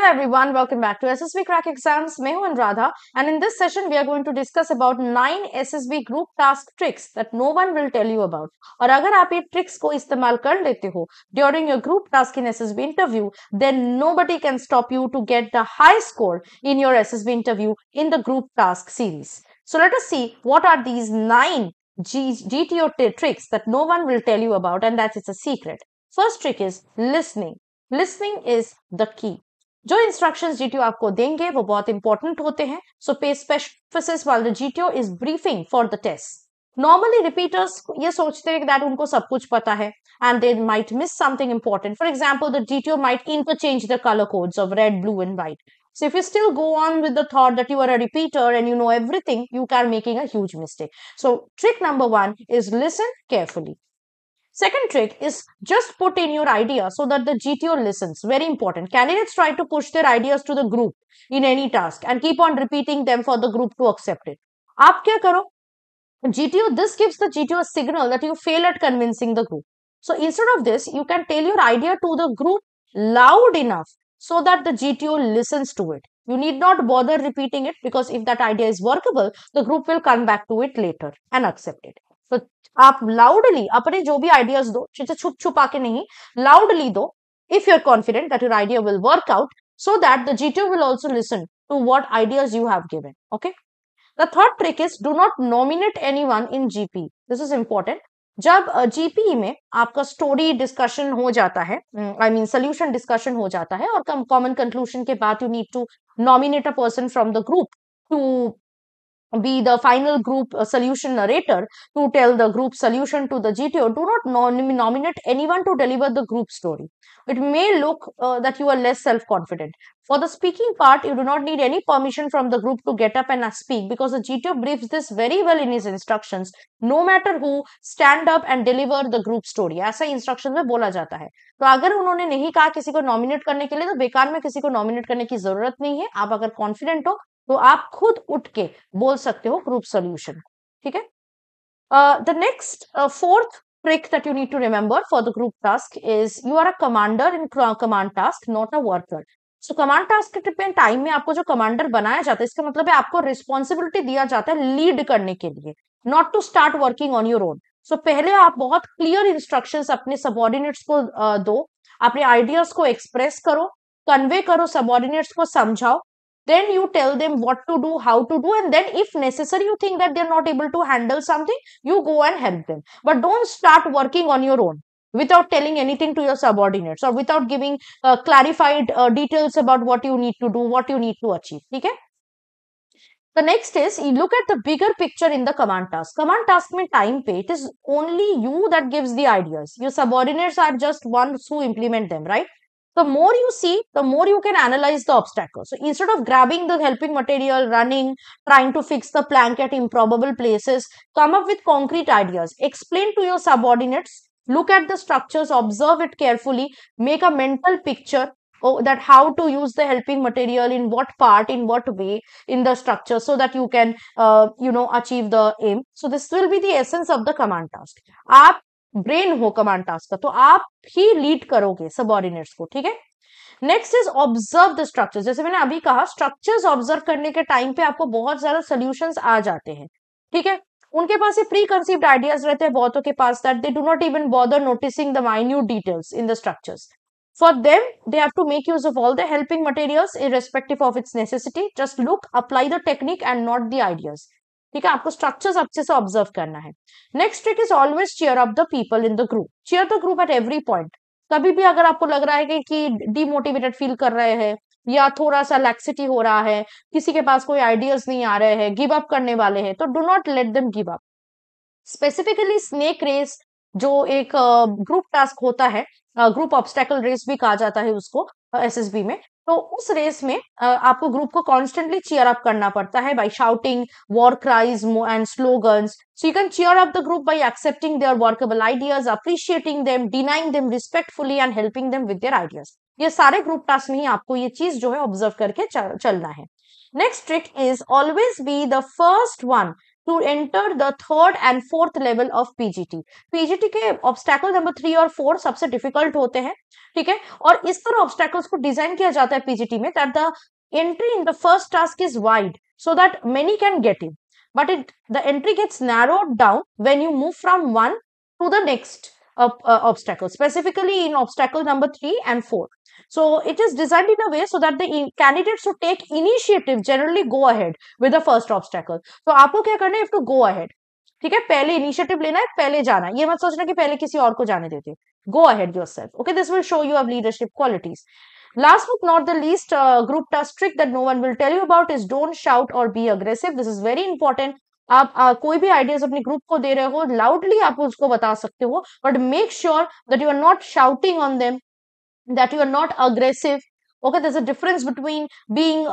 Hello everyone, welcome back to SSB Crack Exams. मैं हूं Anuradha and in this session we are going to discuss about 9 SSB group task tricks that no one will tell you about. और अगर आप ये tricks को इस्तेमाल कर लेते हो during your group task in SSB interview, then nobody can stop you to get the high score in your SSB interview in the group task series. So let us see what are these 9 GTO tricks that no one will tell you about, and that is a secret. First trick is listening. Listening is the key. जो instructions GTO आपको देंगे वो बहुत important होते हैं. सो पे स्पेसिफिसिस while the GTO is briefing for the test. Normally repeaters ये सोचते हैं that उनको सब कुछ पता है and they might miss something important. For example, the GTO might interchange the color codes of red, blue and white. So if you still go on with the thought that you are a repeater and you know everything, you are making a huge mistake. So trick number 1 is listen carefully. Second trick is just put in your idea so that the GTO listens. Very important. Candidates try to push their ideas to the group in any task and keep on repeating them for the group to accept it. आप क्या करो? GTO, this gives the GTO a signal that you fail at convincing the group. So instead of this, you can tell your idea to the group loud enough so that the GTO listens to it. You need not bother repeating it because if that idea is workable, the group will come back to it later and accept it. तो आप loudly अपने जो भी ideas दो, चीजें छुप छुपा के नहीं, लाउडली दो if you're confident that your idea will work out, so that the GTO will also listen to what ideas you have given. Okay. The third trick is do not nominate anyone in GP. This is important. जब GP में आपका story discussion हो जाता है, I mean solution discussion हो जाता है और कॉमन कंक्लूजन के बाद you need to nominate a person from the group to be the final group solution narrator to tell the group solution to the GTO. Do not nominate anyone to deliver the group story. It may look that you are less self-confident. For the speaking part, you do not need any permission from the group to get up and speak because the GTO briefs this very well in his instructions. No matter who, stand up and deliver the group story. ऐसा instructions में बोला जाता है. तो अगर उन्होंने नहीं कहा किसी को नॉमिनेट करने के लिए, तो बेकार में किसी को नॉमिनेट करने की जरूरत नहीं है. आप अगर कॉन्फिडेंट हो तो आप खुद उठ के बोल सकते हो ग्रुप सोल्यूशन. ठीक है. The next fourth trick that you need to remember for the group task is you are a commander in command task, not a worker. So command task के टाइम में आपको जो कमांडर बनाया जाता है, इसका मतलब है आपको रिस्पॉन्सिबिलिटी दिया जाता है लीड करने के लिए, not to start working on your own. So पहले आप बहुत क्लियर इंस्ट्रक्शंस अपने सबऑर्डिनेट्स को दो, अपने आइडियाज को एक्सप्रेस करो, कन्वे करो, सबऑर्डिनेट्स को समझाओ. Then you tell them what to do, how to do, and then if necessary you think that they're not able to handle something, you go and help them. But don't start working on your own without telling anything to your subordinates or without giving clarified details about what you need to do, what you need to achieve. Okay? The next is you look at the bigger picture in the command task. Command task mein time pe it is only you that gives the ideas. Your subordinates are just ones who implement them, right? The more you see, the more you can analyze the obstacles. So instead of grabbing the helping material, running, trying to fix the plank at improbable places, come up with concrete ideas. Explain to your subordinates, look at the structures, observe it carefully, make a mental picture that how to use the helping material, in what part, in what way, in the structure, so that you can, achieve the aim. So this will be the essence of the command task. आप brain हो command task का, तो आप ही lead करोगे subordinates को. ठीक है. Next is observe the structures. जैसे मैंने अभी कहा, स्ट्रक्चर्स ऑब्जर्व करने के टाइम पे आपको बहुत ज्यादा सोल्यूशंस आ जाते हैं. ठीक है. उनके पास ये प्री कंसीव्ड आइडियाज रहते हैं बहुतों के पास, that they do not even bother noticing the minute details in the structures. For them, they have to make use of all the helping materials irrespective of its necessity. Just look, apply the technique and not the ideas. ठीक है. आपको structures अच्छे से observe करना है. Next trick is always cheer up the people in the group. Cheer the group at every point. कभी भी अगर आपको लग रहा है कि डिमोटिवेटेड फील कर रहे हैं या थोड़ा सा लैक्सिटी हो रहा है, किसी के पास कोई आइडियाज नहीं आ रहे हैं, गिव अप करने वाले हैं, तो do not let them give up. Specifically snake race जो एक ग्रुप टास्क होता है, ग्रुप ऑब्स्टेकल रेस भी कहा जाता है उसको एसएसबी में, तो उस रेस में आपको ग्रुप को कॉन्स्टेंटली चीयर अप करना पड़ता है by shouting war cries and slogans. So you can cheer up the group by accepting their workable ideas, appreciating them, denying them respectfully and helping them with their ideas. ये सारे group task में ही आपको ये चीज जो है observe करके चलना है. Next trick is always be the first one to enter the third and fourth level of PGT. PGT के ऑब्स्टैकल नंबर 3 और 4 सबसे डिफिकल्ट होते हैं, ठीक है, और इस तरह ऑब्स्टैकल्स को डिजाइन किया जाता है पीजीटी में that the entry in the first task is wide so that many can get in, but the entry gets narrowed down when you move from one to the next obstacle, specifically in obstacle number 3 and 4. So it is designed in a way so that the candidates who take initiative generally go ahead with the first obstacle. तो आपको क्या करना है, you have to go ahead, ठीक है, पहले initiative लेना है, पहले जाना है, ये मत सोचना कि पहले किसी और को जाने देते, go ahead yourself. Okay, this will show you have leadership qualities. Last but not the least, group task trick that no one will tell you about is don't shout or be aggressive. This is very important. आप कोई भी ideas अपने group को दे रहे हो, loudly आप उसको बता सकते हो, but make sure that you are not shouting on them, that you are not aggressive. Okay, there's a difference between being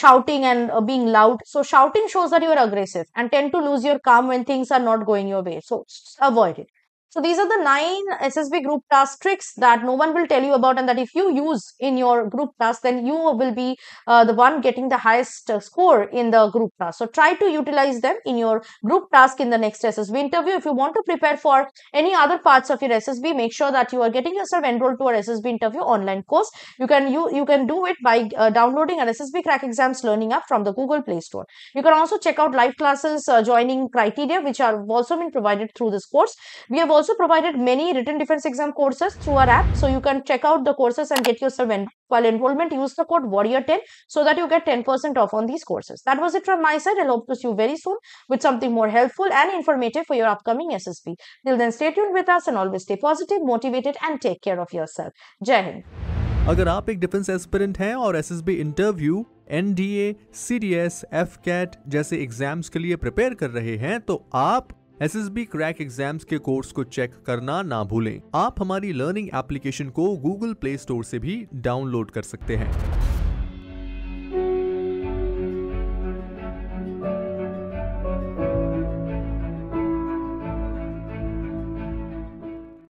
shouting and being loud. So shouting shows that you are aggressive and tend to lose your calm when things are not going your way, so avoid it. So these are the 9 SSB group task tricks that no one will tell you about, and that if you use in your group task, then you will be the one getting the highest score in the group task. So try to utilize them in your group task in the next SSB interview. If you want to prepare for any other parts of your SSB, make sure that you are getting yourself enrolled to our SSB interview online course. You can do it by downloading our SSB Crack Exams Learning app from the Google Play Store. You can also check out live classes joining criteria which are also been provided through this course. We have also provided many written defense exam courses through our app, so you can check out the courses and get yourself while enrollment. Use the code warrior10 so that you get 10% off on these courses. That was it from my side. I hope to see you very soon with something more helpful and informative for your upcoming SSB. Till then, stay tuned with us and always stay positive, motivated and take care of yourself. Jai Hind. अगर आप एक defence aspirant हैं और SSB interview, NDA, CDS, AFCAT जैसे exams के लिए prepare कर रहे हैं, तो आप एसएसबी क्रैक एग्जाम्स के कोर्स को चेक करना ना भूलें। आप हमारी लर्निंग एप्लीकेशन को गूगल प्ले स्टोर से भी डाउनलोड कर सकते हैं।